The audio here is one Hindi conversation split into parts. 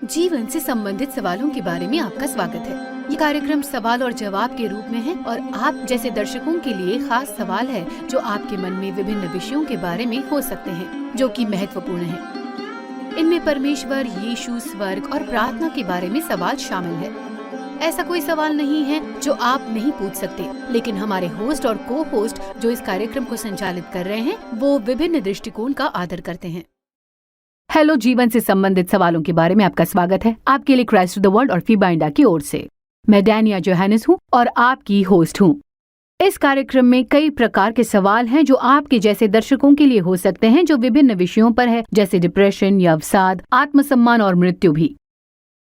जीवन से संबंधित सवालों के बारे में आपका स्वागत है। ये कार्यक्रम सवाल और जवाब के रूप में है और आप जैसे दर्शकों के लिए खास सवाल है जो आपके मन में विभिन्न विषयों के बारे में हो सकते हैं, जो कि महत्वपूर्ण है। इनमें परमेश्वर, यीशु, स्वर्ग और प्रार्थना के बारे में सवाल शामिल है। ऐसा कोई सवाल नहीं है जो आप नहीं पूछ सकते, लेकिन हमारे होस्ट और को होस्ट जो इस कार्यक्रम को संचालित कर रहे हैं, वो विभिन्न दृष्टिकोण का आदर करते हैं। हेलो, जीवन से संबंधित सवालों के बारे में आपका स्वागत है। आपके लिए क्राइस्ट टू द वर्ल्ड और फीबा इंडिया की ओर से मैं डैनिया जोहानिस हूँ और आपकी होस्ट हूँ। इस कार्यक्रम में कई प्रकार के सवाल हैं जो आपके जैसे दर्शकों के लिए हो सकते हैं, जो विभिन्न विषयों पर है, जैसे डिप्रेशन या अवसाद, आत्मसम्मान और मृत्यु भी।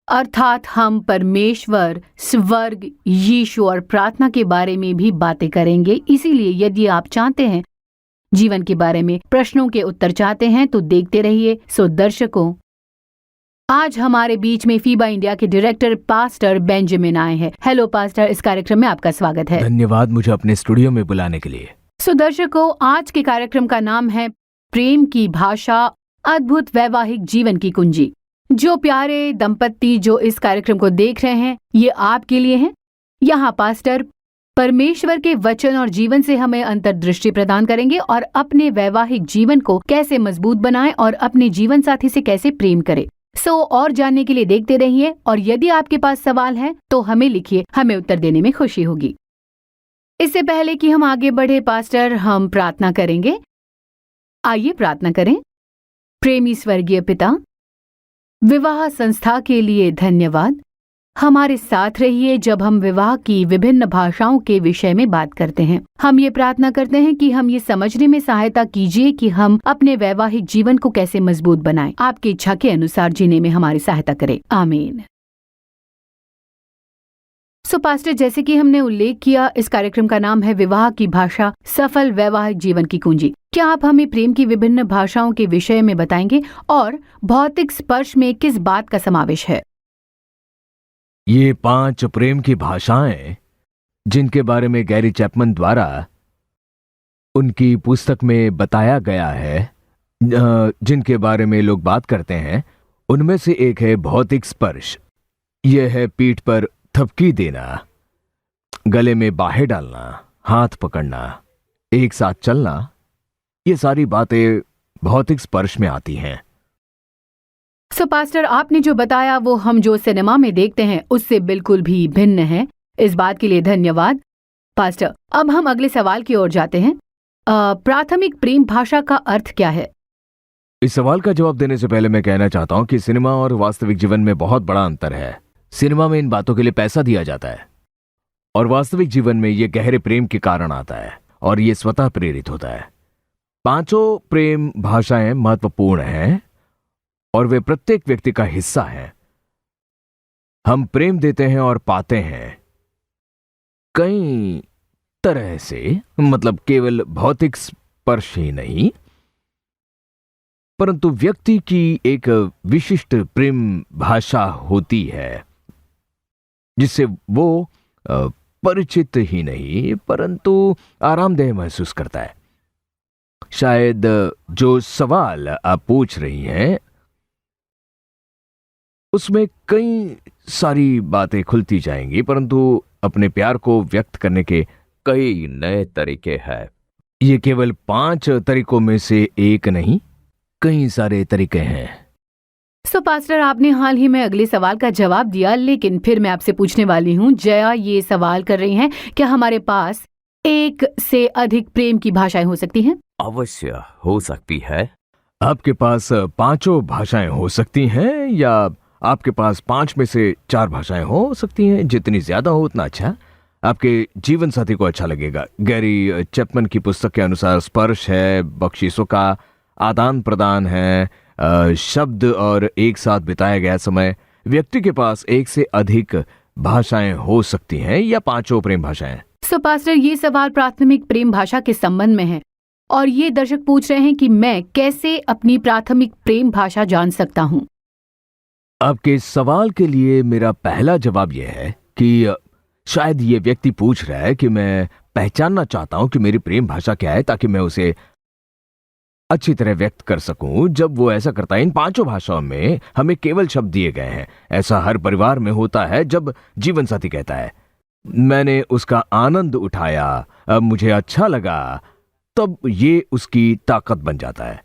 अर्थात हम परमेश्वर, स्वर्ग, यीशु और प्रार्थना के बारे में भी बातें करेंगे। इसीलिए यदि आप चाहते हैं जीवन के बारे में प्रश्नों के उत्तर चाहते हैं तो देखते रहिए। सो दर्शकों, आज हमारे बीच में फीबा इंडिया के डायरेक्टर पास्टर बेंजामिन आए हैं। हेलो पास्टर, इस कार्यक्रम में आपका स्वागत है। धन्यवाद मुझे अपने स्टूडियो में बुलाने के लिए। सो दर्शकों, आज के कार्यक्रम का नाम है प्रेम की भाषा, अद्भुत वैवाहिक जीवन की कुंजी। जो प्यारे दंपत्ति जो इस कार्यक्रम को देख रहे हैं, ये आपके लिए है। यहाँ पास्टर परमेश्वर के वचन और जीवन से हमें अंतर्दृष्टि प्रदान करेंगे और अपने वैवाहिक जीवन को कैसे मजबूत बनाएं और अपने जीवन साथी से कैसे प्रेम करें। और जानने के लिए देखते रहिए, और यदि आपके पास सवाल है तो हमें लिखिए, हमें उत्तर देने में खुशी होगी। इससे पहले कि हम आगे बढ़े पास्टर, हम प्रार्थना करेंगे। आइए प्रार्थना करें। प्रेमी स्वर्गीय पिता, विवाह संस्था के लिए धन्यवाद। हमारे साथ रहिए जब हम विवाह की विभिन्न भाषाओं के विषय में बात करते हैं। हम ये प्रार्थना करते हैं कि हम ये समझने में सहायता कीजिए कि हम अपने वैवाहिक जीवन को कैसे मजबूत बनाएं। आपकी इच्छा के अनुसार जीने में हमारी सहायता करें, आमीन। पास्टर, जैसे कि हमने उल्लेख किया, इस कार्यक्रम का नाम है विवाह की भाषा, सफल वैवाहिक जीवन की कुंजी। क्या आप हमें प्रेम की विभिन्न भाषाओं के विषय में बताएंगे और भौतिक स्पर्श में किस बात का समावेश है? ये 5 प्रेम की भाषाएं जिनके बारे में गैरी चैपमन द्वारा उनकी पुस्तक में बताया गया है, जिनके बारे में लोग बात करते हैं, उनमें से एक है भौतिक स्पर्श। यह है पीठ पर थपकी देना, गले में बाहें डालना, हाथ पकड़ना, एक साथ चलना। ये सारी बातें भौतिक स्पर्श में आती हैं। पास्टर, आपने जो बताया वो हम जो सिनेमा में देखते हैं उससे बिल्कुल भी भिन्न है। इस बात के लिए धन्यवाद पास्टर। अब हम अगले सवाल की ओर जाते हैं। प्राथमिक प्रेम भाषा का अर्थ क्या है? इस सवाल का जवाब देने से पहले मैं कहना चाहता हूं कि सिनेमा और वास्तविक जीवन में बहुत बड़ा अंतर है। सिनेमा में इन बातों के लिए पैसा दिया जाता है और वास्तविक जीवन में यह गहरे प्रेम के कारण आता है और यह स्वतः प्रेरित होता है। 5 प्रेम भाषाएं महत्वपूर्ण हैं और वे प्रत्येक व्यक्ति का हिस्सा हैं। हम प्रेम देते हैं और पाते हैं कई तरह से, मतलब केवल भौतिक स्पर्श ही नहीं, परंतु व्यक्ति की एक विशिष्ट प्रेम भाषा होती है जिससे वो परिचित ही नहीं परंतु आरामदेह महसूस करता है। शायद जो सवाल आप पूछ रही हैं उसमें कई सारी बातें खुलती जाएंगी, परंतु अपने प्यार को व्यक्त करने के कई नए तरीके हैं। ये केवल 5 तरीकों में से एक नहीं, कई सारे तरीके हैं। पास्टर, आपने हाल ही में अगले सवाल का जवाब दिया, लेकिन फिर मैं आपसे पूछने वाली हूँ। जया ये सवाल कर रही हैं, क्या हमारे पास एक से अधिक प्रेम की भाषाएं हो सकती हैं? अवश्य हो सकती है। आपके पास 5 भाषाएं हो सकती हैं या आपके पास 5 में से 4 भाषाएं हो सकती हैं। जितनी ज्यादा हो उतना अच्छा, आपके जीवन साथी को अच्छा लगेगा। गैरी चैपमन की पुस्तक के अनुसार स्पर्श है, बख्शीशों का आदान प्रदान है, शब्द और एक साथ बिताया गया समय। व्यक्ति के पास 1 से अधिक भाषाएं हो सकती हैं या 5 प्रेम भाषाएं। पास्टर, ये सवाल प्राथमिक प्रेम भाषा के संबंध में है और ये दर्शक पूछ रहे हैं कि मैं कैसे अपनी प्राथमिक प्रेम भाषा जान सकता हूँ। आपके सवाल के लिए मेरा पहला जवाब यह है कि शायद ये व्यक्ति पूछ रहा है कि मैं पहचानना चाहता हूं कि मेरी प्रेम भाषा क्या है, ताकि मैं उसे अच्छी तरह व्यक्त कर सकूं जब वो ऐसा करता है। इन 5 भाषाओं में हमें केवल शब्द दिए गए हैं। ऐसा हर परिवार में होता है। जब जीवन साथी कहता है मैंने उसका आनंद उठाया, अब मुझे अच्छा लगा, तब ये उसकी ताकत बन जाता है।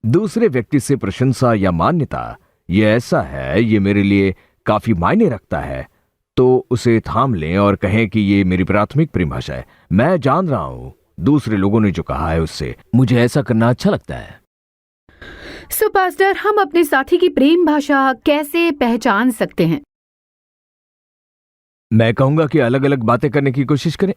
दूसरे व्यक्ति से प्रशंसा या मान्यता, ये ऐसा है, ये मेरे लिए काफी मायने रखता है, तो उसे थाम लें और कहें कि ये मेरी प्राथमिक प्रेम भाषा है। मैं जान रहा हूं दूसरे लोगों ने जो कहा है उससे मुझे ऐसा करना अच्छा लगता है। सो पास्टर, हम अपने साथी की प्रेम भाषा कैसे पहचान सकते हैं? मैं कहूंगा कि अलग अलग बातें करने की कोशिश करें।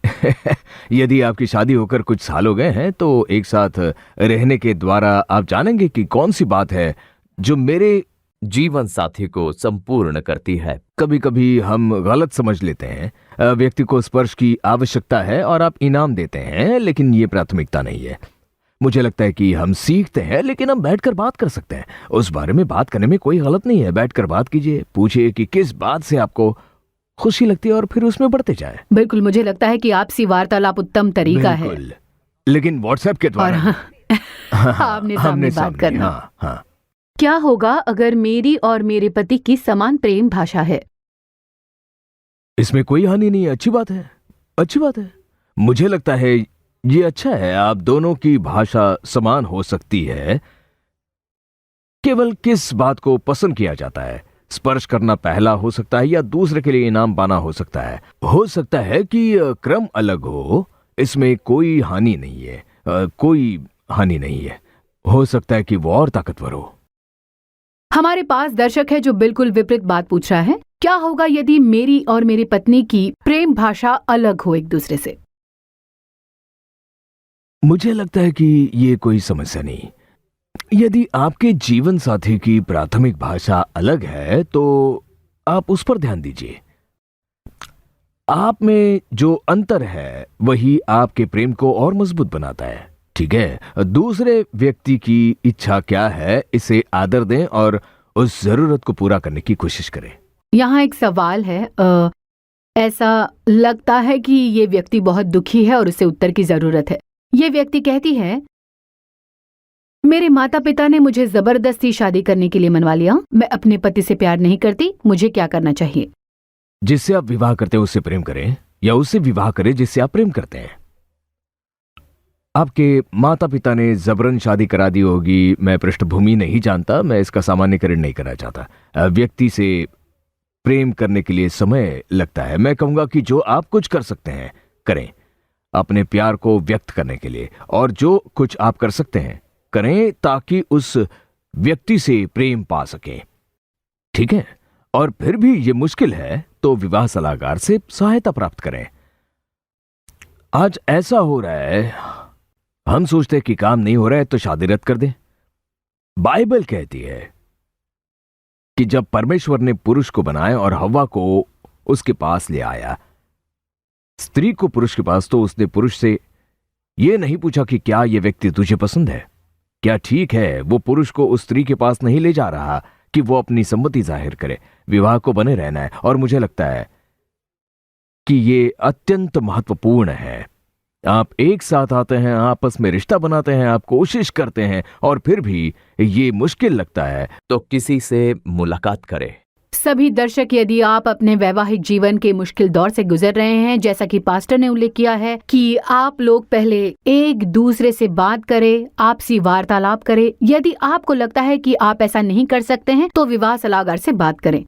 यदि आपकी शादी होकर कुछ साल हो गए हैं तो एक साथ रहने के द्वारा आप जानेंगे कि कौन सी बात है जो मेरे जीवन साथी को संपूर्ण करती है। कभी कभी हम गलत समझ लेते हैं। व्यक्ति को स्पर्श की आवश्यकता है और आप इनाम देते हैं, लेकिन ये प्राथमिकता नहीं है। मुझे लगता है कि हम सीखते हैं, लेकिन हम बैठकर बात कर सकते हैं। उस बारे में बात करने में कोई गलत नहीं है। बैठकर बात कीजिए, पूछिए कि किस बात से आपको खुशी लगती है और फिर उसमें बढ़ते जाए। बिल्कुल, मुझे लगता है कि आपसी वार्तालाप उत्तम तरीका है। बिल्कुल, लेकिन व्हाट्सएप के और द्वारा आमने सामने बात करना। हाँ। क्या होगा अगर मेरी और मेरे पति की समान प्रेम भाषा है? इसमें कोई हानि नहीं है। अच्छी बात है, अच्छी बात है। मुझे लगता है ये अच्छा है। आप दोनों की भाषा समान हो सकती है, केवल किस बात को पसंद किया जाता है। स्पर्श करना पहला हो सकता है या दूसरे के लिए इनाम पाना हो सकता है। हो सकता है कि क्रम अलग हो, इसमें कोई हानि नहीं है। कोई हानि नहीं है। हो सकता है कि वो और ताकतवर हो। हमारे पास दर्शक है जो बिल्कुल विपरीत बात पूछ रहा है। क्या होगा यदि मेरी और मेरी पत्नी की प्रेम भाषा अलग हो एक दूसरे से? मुझे लगता है कि ये कोई समस्या नहीं। यदि आपके जीवन साथी की प्राथमिक भाषा अलग है तो आप उस पर ध्यान दीजिए। आप में जो अंतर है वही आपके प्रेम को और मजबूत बनाता है। ठीक है, दूसरे व्यक्ति की इच्छा क्या है इसे आदर दें और उस जरूरत को पूरा करने की कोशिश करें। यहाँ एक सवाल है। ऐसा लगता है कि ये व्यक्ति बहुत दुखी है और उसे उत्तर की जरूरत है। ये व्यक्ति कहती है, मेरे माता पिता ने मुझे जबरदस्ती शादी करने के लिए मनवा लिया। मैं अपने पति से प्यार नहीं करती। मुझे क्या करना चाहिए? जिससे आप विवाह करते हैं उससे प्रेम करें या उससे विवाह करें जिससे आप प्रेम करते हैं। आपके माता पिता ने जबरन शादी करा दी होगी। मैं पृष्ठभूमि नहीं जानता, मैं इसका सामान्यकरण नहीं करना चाहता। व्यक्ति से प्रेम करने के लिए समय लगता है। मैं कहूंगा कि जो आप कुछ कर सकते हैं करें अपने प्यार को व्यक्त करने के लिए, और जो कुछ आप कर सकते हैं करें ताकि उस व्यक्ति से प्रेम पा सकें। ठीक है, और फिर भी ये मुश्किल है तो विवाह सलाहकार से सहायता प्राप्त करें। आज ऐसा हो रहा है, हम सोचते हैं कि काम नहीं हो रहा है तो शादी रद्द कर दें। बाइबल कहती है कि जब परमेश्वर ने पुरुष को बनाया और हव्वा को उसके पास ले आया, स्त्री को पुरुष के पास, तो उसने पुरुष से यह नहीं पूछा कि क्या यह व्यक्ति तुझे पसंद है। क्या ठीक है, वो पुरुष को उस स्त्री के पास नहीं ले जा रहा कि वो अपनी सम्मति जाहिर करे। विवाह को बने रहना है, और मुझे लगता है कि ये अत्यंत महत्वपूर्ण है। आप एक साथ आते हैं, आपस में रिश्ता बनाते हैं, आप कोशिश करते हैं, और फिर भी ये मुश्किल लगता है तो किसी से मुलाकात करें। सभी दर्शक, यदि आप अपने वैवाहिक जीवन के मुश्किल दौर से गुजर रहे हैं, जैसा कि पास्टर ने उल्लेख किया है कि आप लोग पहले एक दूसरे से बात करें, आपसी वार्तालाप करें। यदि आपको लगता है कि आप ऐसा नहीं कर सकते हैं तो विवाह सलाहकार से बात करें।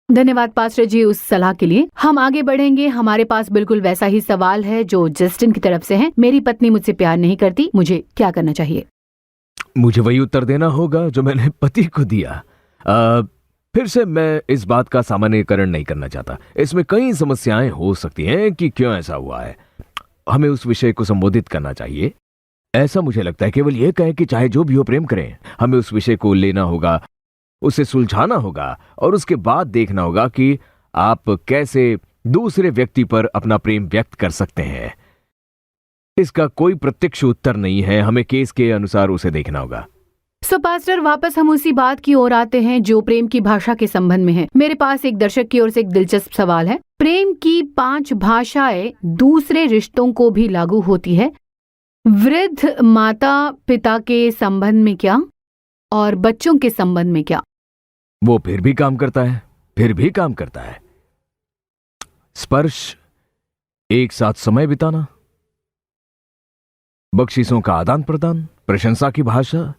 धन्यवाद पास्टर जी उस सलाह के लिए। हम आगे बढ़ेंगे। हमारे पास बिल्कुल वैसा ही सवाल है जो जस्टिन की तरफ से है। मेरी पत्नी मुझसे प्यार नहीं करती, मुझे क्या करना चाहिए? मुझे वही उत्तर देना होगा जो मैंने पति को दिया। फिर से मैं इस बात का सामान्यीकरण नहीं करना चाहता। इसमें कई समस्याएं हो सकती हैं कि क्यों ऐसा हुआ है। हमें उस विषय को संबोधित करना चाहिए। ऐसा मुझे लगता है केवल यह कहें कि चाहे जो भी हो प्रेम करें। हमें उस विषय को लेना होगा, उसे सुलझाना होगा, और उसके बाद देखना होगा कि आप कैसे दूसरे व्यक्ति पर अपना प्रेम व्यक्त कर सकते हैं। इसका कोई प्रत्यक्ष उत्तर नहीं है, हमें केस के अनुसार उसे देखना होगा। सो पास्टर, वापस हम उसी बात की ओर आते हैं जो प्रेम की भाषा के संबंध में है। मेरे पास एक दर्शक की ओर से एक दिलचस्प सवाल है। प्रेम की 5 भाषाएं दूसरे रिश्तों को भी लागू होती है? वृद्ध माता पिता के संबंध में क्या और बच्चों के संबंध में क्या? वो फिर भी काम करता है, फिर भी काम करता है। स्पर्श, एक साथ समय बिताना, बख्शीशों का आदान प्रदान, प्रशंसा की भाषा,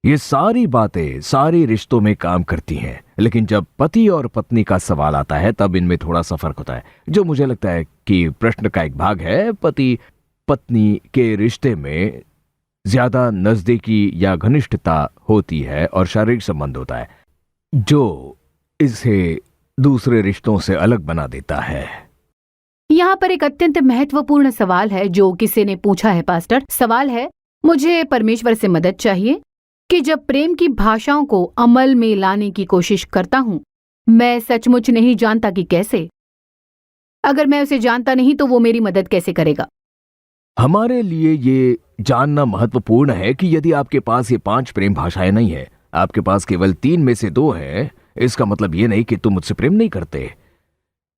ये सारी बातें सारे रिश्तों में काम करती हैं। लेकिन जब पति और पत्नी का सवाल आता है तब इनमें थोड़ा सा फर्क होता है, जो मुझे लगता है कि प्रश्न का एक भाग है। पति पत्नी के रिश्ते में ज्यादा नजदीकी या घनिष्ठता होती है और शारीरिक संबंध होता है, जो इसे दूसरे रिश्तों से अलग बना देता है। यहाँ पर एक अत्यंत महत्वपूर्ण सवाल है जो किसी ने पूछा है पास्टर। सवाल है, मुझे परमेश्वर से मदद चाहिए कि जब प्रेम की भाषाओं को अमल में लाने की कोशिश करता हूँ, मैं सचमुच नहीं जानता कि कैसे। अगर मैं उसे जानता नहीं तो वो मेरी मदद कैसे करेगा? हमारे लिए ये जानना महत्वपूर्ण है कि यदि आपके पास ये 5 प्रेम भाषाएं नहीं है, आपके पास केवल 3 में से 2 है, इसका मतलब ये नहीं कि तुम मुझसे प्रेम नहीं करते।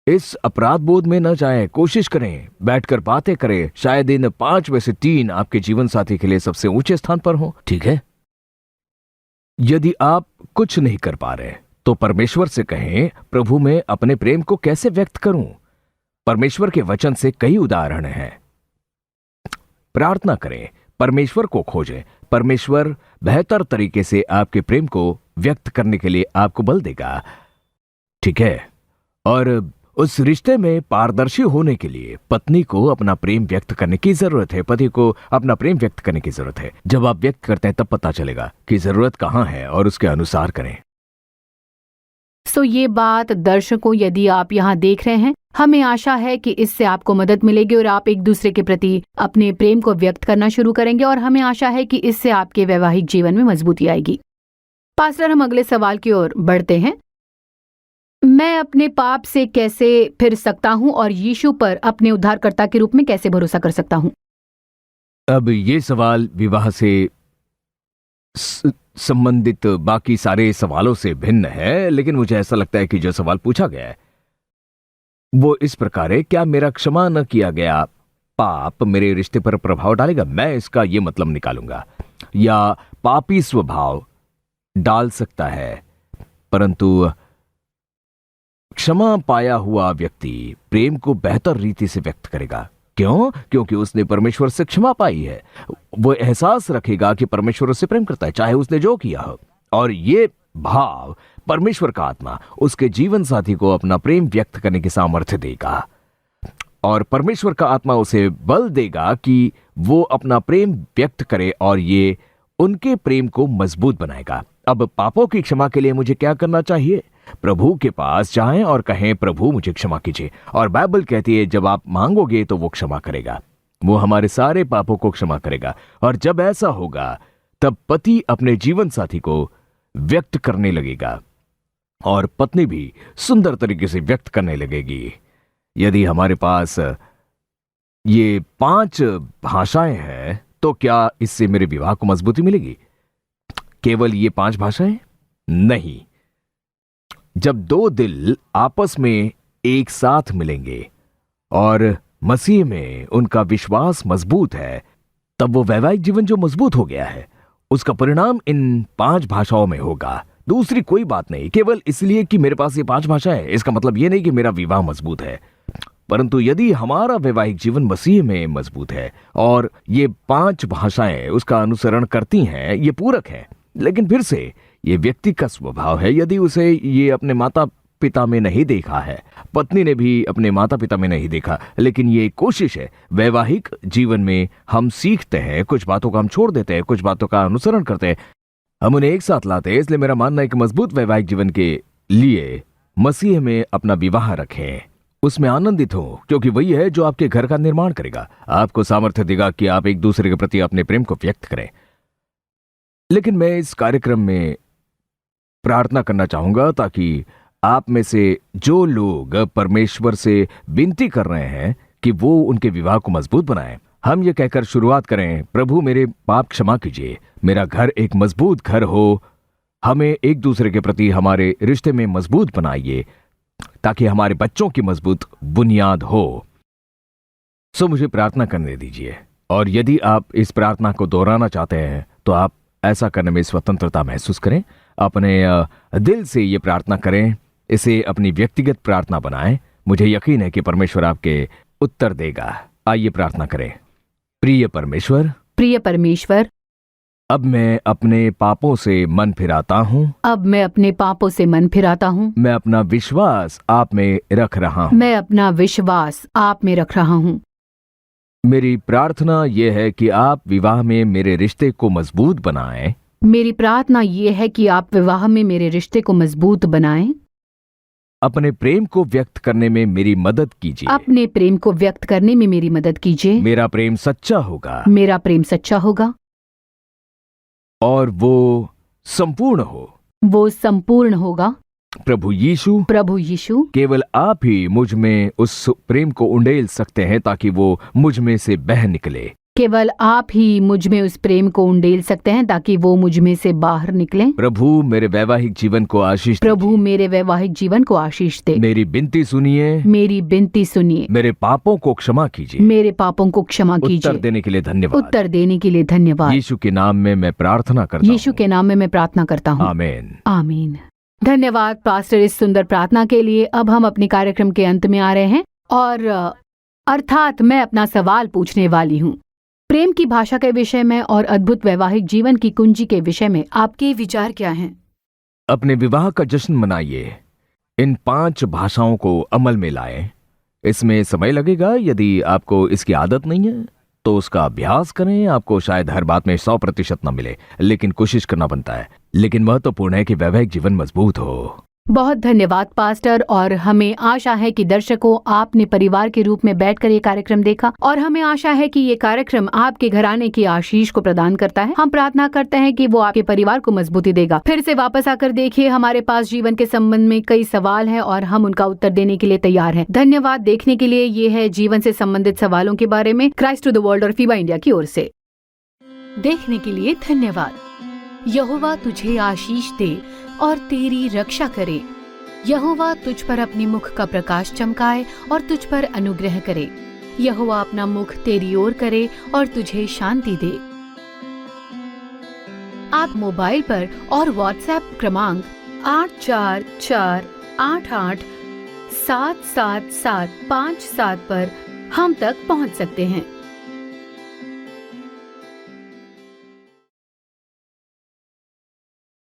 इस अपराध बोध में न जाएं, कोशिश करें, बैठकर बातें करें। शायद इन 5 में से 3 आपके जीवन साथी के लिए सबसे ऊंचे स्थान पर हो। ठीक है, यदि आप कुछ नहीं कर पा रहे तो परमेश्वर से कहें, प्रभु मैं अपने प्रेम को कैसे व्यक्त करूं? परमेश्वर के वचन से कई उदाहरण हैं। प्रार्थना करें, परमेश्वर को खोजें। परमेश्वर बेहतर तरीके से आपके प्रेम को व्यक्त करने के लिए आपको बल देगा। ठीक है, और उस रिश्ते में पारदर्शी होने के लिए पत्नी को अपना प्रेम व्यक्त करने की जरूरत है, पति को अपना प्रेम व्यक्त करने की जरूरत है। जब आप व्यक्त करते हैं तब पता चलेगा कि जरूरत कहां है और उसके अनुसार करें। ये बात दर्शकों, यदि आप यहाँ देख रहे हैं, हमें आशा है कि इससे आपको मदद मिलेगी और आप एक दूसरे के प्रति अपने प्रेम को व्यक्त करना शुरू करेंगे, और हमें आशा है कि इससे आपके वैवाहिक जीवन में मजबूती आएगी। पास्टर, हम अगले सवाल की ओर बढ़ते हैं। मैं अपने पाप से कैसे फिर सकता हूं और यीशु पर अपने उद्धारकर्ता के रूप में कैसे भरोसा कर सकता हूं? अब ये सवाल विवाह से संबंधित बाकी सारे सवालों से भिन्न है, लेकिन मुझे ऐसा लगता है कि जो सवाल पूछा गया है वो इस प्रकार है, क्या मेरा क्षमा न किया गया पाप मेरे रिश्ते पर प्रभाव डालेगा? मैं इसका ये मतलब निकालूंगा, या पापी स्वभाव डाल सकता है, परंतु क्षमा पाया हुआ व्यक्ति प्रेम को बेहतर रीति से व्यक्त करेगा। क्यों? क्योंकि उसने परमेश्वर से क्षमा पाई है। वो एहसास रखेगा कि परमेश्वर उससे प्रेम करता है, चाहे उसने जो किया हो। और ये भाव, परमेश्वर का आत्मा उसके जीवन साथी को अपना प्रेम व्यक्त करने की सामर्थ्य देगा, और परमेश्वर का आत्मा उसे बल देगा कि वो अपना प्रेम व्यक्त करे, और ये उनके प्रेम को मजबूत बनाएगा। अब पापों की क्षमा के लिए मुझे क्या करना चाहिए? प्रभु के पास जाएं और कहें, प्रभु मुझे क्षमा कीजिए। और बाइबल कहती है जब आप मांगोगे तो वो क्षमा करेगा, वो हमारे सारे पापों को क्षमा करेगा। और जब ऐसा होगा तब पति अपने जीवन साथी को व्यक्त करने लगेगा और पत्नी भी सुंदर तरीके से व्यक्त करने लगेगी। यदि हमारे पास ये 5 भाषाएं हैं तो क्या इससे मेरे विवाह को मजबूती मिलेगी? केवल ये 5 भाषाएं नहीं, जब 2 दिल आपस में एक साथ मिलेंगे और मसीह में उनका विश्वास मजबूत है, तब वो वैवाहिक जीवन जो मजबूत हो गया है उसका परिणाम इन 5 भाषाओं में होगा। दूसरी कोई बात नहीं। केवल इसलिए कि मेरे पास ये 5 भाषाएं है, इसका मतलब ये नहीं कि मेरा विवाह मजबूत है, परंतु यदि हमारा वैवाहिक जीवन मसीह में मजबूत है और ये 5 भाषाएं उसका अनुसरण करती हैं, ये पूरक है। लेकिन फिर से ये व्यक्ति का स्वभाव है। यदि उसे ये अपने माता पिता में नहीं देखा है, पत्नी ने भी अपने माता पिता में नहीं देखा, लेकिन ये कोशिश है। वैवाहिक जीवन में हम सीखते हैं, कुछ बातों का हम छोड़ देते हैं, कुछ बातों का अनुसरण करते हैं, हम उन्हें एक साथ लाते हैं। इसलिए मेरा मानना है कि मजबूत वैवाहिक जीवन के लिए मसीह में अपना विवाह रखें, उसमें आनंदित हो, क्योंकि वही है जो आपके घर का निर्माण करेगा, आपको सामर्थ्य देगा कि आप एक दूसरे के प्रति अपने प्रेम को व्यक्त करें। लेकिन मैं इस कार्यक्रम में प्रार्थना करना चाहूंगा ताकि आप में से जो लोग परमेश्वर से विनती कर रहे हैं कि वो उनके विवाह को मजबूत बनाएं, हम ये कहकर शुरुआत करें, प्रभु मेरे पाप क्षमा कीजिए, मेरा घर एक मजबूत घर हो, हमें एक दूसरे के प्रति हमारे रिश्ते में मजबूत बनाइए ताकि हमारे बच्चों की मजबूत बुनियाद हो। सो मुझे प्रार्थना करने दीजिए और यदि आप इस प्रार्थना को दोहराना चाहते हैं तो आप ऐसा करने में स्वतंत्रता महसूस करें। अपने दिल से ये प्रार्थना करें, इसे अपनी व्यक्तिगत प्रार्थना बनाएं। मुझे यकीन है कि परमेश्वर आपके उत्तर देगा। आइए प्रार्थना करें। प्रिय परमेश्वर, प्रिय परमेश्वर, अब मैं अपने पापों से मन फिराता हूँ। अब मैं अपने पापों से मन फिराता हूँ। मैं अपना विश्वास आप में रख रहा हूँ। मैं अपना विश्वास आप में रख रहा हूँ। मेरी प्रार्थना यह है कि आप विवाह में मेरे रिश्ते को मजबूत बनाएं। मेरी प्रार्थना ये है कि आप विवाह में मेरे रिश्ते को मजबूत बनाएं। अपने प्रेम को व्यक्त करने में मेरी मदद कीजिए। अपने प्रेम को व्यक्त करने में मेरी मदद कीजिए। मेरा प्रेम सच्चा होगा मेरा प्रेम सच्चा होगा और वो संपूर्ण हो। वो संपूर्ण होगा। प्रभु यीशु, प्रभु यीशु, केवल आप ही मुझ में उस प्रेम को उंडेल सकते हैं ताकि वो मुझ में से बह निकले। केवल आप ही मुझ में उस प्रेम को उंडेल सकते हैं ताकि वो मुझ में से बाहर निकले। प्रभु मेरे वैवाहिक जीवन को आशीष प्रभु दीजिए। मेरे वैवाहिक जीवन को आशीष दे। मेरी विनती सुनिए। मेरी विनती सुनिए। मेरे पापों को क्षमा कीजिए। मेरे पापों को क्षमा उत्तर कीजिए। देने के लिए धन्यवाद। उत्तर देने के लिए धन्यवाद। यीशु के नाम में मैं प्रार्थना करता यीशु हूँ। के नाम में मैं प्रार्थना करता हूँ। आमीन। आमीन। धन्यवाद पास्टर इस सुंदर प्रार्थना के लिए। अब हम अपने कार्यक्रम के अंत में आ रहे हैं और अर्थात मैं अपना सवाल पूछने वाली हूँ। प्रेम की भाषा के विषय में और अद्भुत वैवाहिक जीवन की कुंजी के विषय में आपके विचार क्या हैं? अपने विवाह का जश्न मनाइए। इन 5 भाषाओं को अमल में लाएं। इसमें समय लगेगा। यदि आपको इसकी आदत नहीं है तो उसका अभ्यास करें। आपको शायद हर बात में 100% न मिले, लेकिन कोशिश करना बनता है। लेकिन महत्वपूर्ण है कि वैवाहिक जीवन मजबूत हो। बहुत धन्यवाद पास्टर। और हमें आशा है कि दर्शकों, आपने परिवार के रूप में बैठकर ये कार्यक्रम देखा और हमें आशा है कि ये कार्यक्रम आपके घराने की आशीष को प्रदान करता है। हम प्रार्थना करते हैं कि वो आपके परिवार को मजबूती देगा। फिर से वापस आकर देखिए, हमारे पास जीवन के संबंध में कई सवाल हैं और हम उनका उत्तर देने के लिए तैयार हैं। धन्यवाद देखने के लिए। ये है जीवन से संबंधित सवालों के बारे में क्राइस्ट टू द वर्ल्ड और फीबा इंडिया की ओर से। देखने के लिए धन्यवाद। यहोवा तुझे आशीष दे और तेरी रक्षा करे। यहोवा तुझ पर अपनी मुख का प्रकाश चमकाए और तुझ पर अनुग्रह करे। यहोवा अपना मुख तेरी ओर करे और तुझे शांति दे। आप मोबाइल पर और व्हाट्सएप क्रमांक 8448877757 पर हम तक पहुंच सकते हैं।